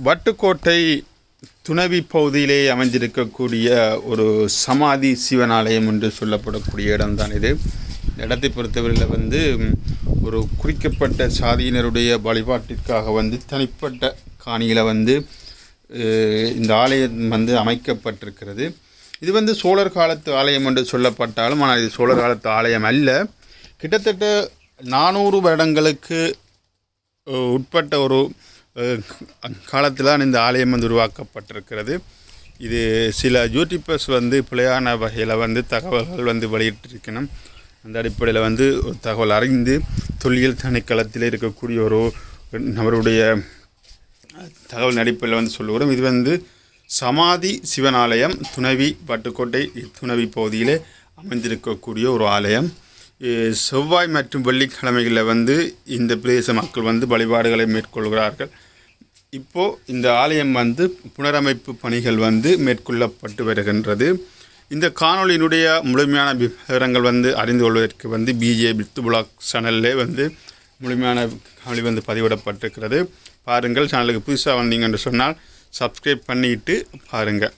வட்டுக்கோட்டை துணவி பகுதியிலே அமைந்திருக்கக்கூடிய ஒரு சமாதி சிவனாலயம் என்று சொல்லப்படக்கூடிய இடம்தான் இது. இந்த இடத்தை பொறுத்தவரையில் ஒரு குறிக்கப்பட்ட சாதியினருடைய வழிபாட்டிற்காக தனிப்பட்ட காணியில் இந்த ஆலயம் அமைக்கப்பட்டிருக்கிறது. இது சோழர் காலத்து ஆலயம் என்று சொல்லப்பட்டாலும் ஆனால் இது சோழர் காலத்து ஆலயம் அல்ல. கிட்டத்தட்ட 400 வருடங்களுக்கு உட்பட்ட ஒரு காலத்தில் இந்த ஆலயம் உருவாக்கப்பட்டிருக்கிறது. இது சில யூடியூபர்ஸ் பிழையான வகையில் தகவல்கள் வெளியிட்டிருக்கணும். அந்த அடிப்படையில் ஒரு தகவல் அறிந்து தொல்லியல் திணைக்களத்தில் இருக்கக்கூடிய ஒரு நபருடைய தகவல் அடிப்படையில் சொல்லுகிறோம். இது சமாதி சிவனாலயம் துணவி வட்டுக்கோட்டை துணவி பகுதியிலே அமைந்திருக்கக்கூடிய ஒரு ஆலயம். செவ்வாய் மற்றும் வெள்ளிக்கிழமைகளில் இந்த பிரதேச மக்கள் வழிபாடுகளை மேற்கொள்கிறார்கள். இப்போது இந்த ஆலயம் புனரமைப்பு பணிகள் மேற்கொள்ளப்பட்டு வருகின்றது. இந்த காணொலியினுடைய முழுமையான விவரங்கள் அறிந்து கொள்வதற்கு பிஜேபி பிளாக் சேனல்லே முழுமையான காணொலி பதிவிடப்பட்டிருக்கிறது. பாருங்கள். சேனலுக்கு புதுசாக வந்தீங்கன்னு சொன்னால் சப்ஸ்கிரைப் பண்ணிவிட்டு பாருங்கள்.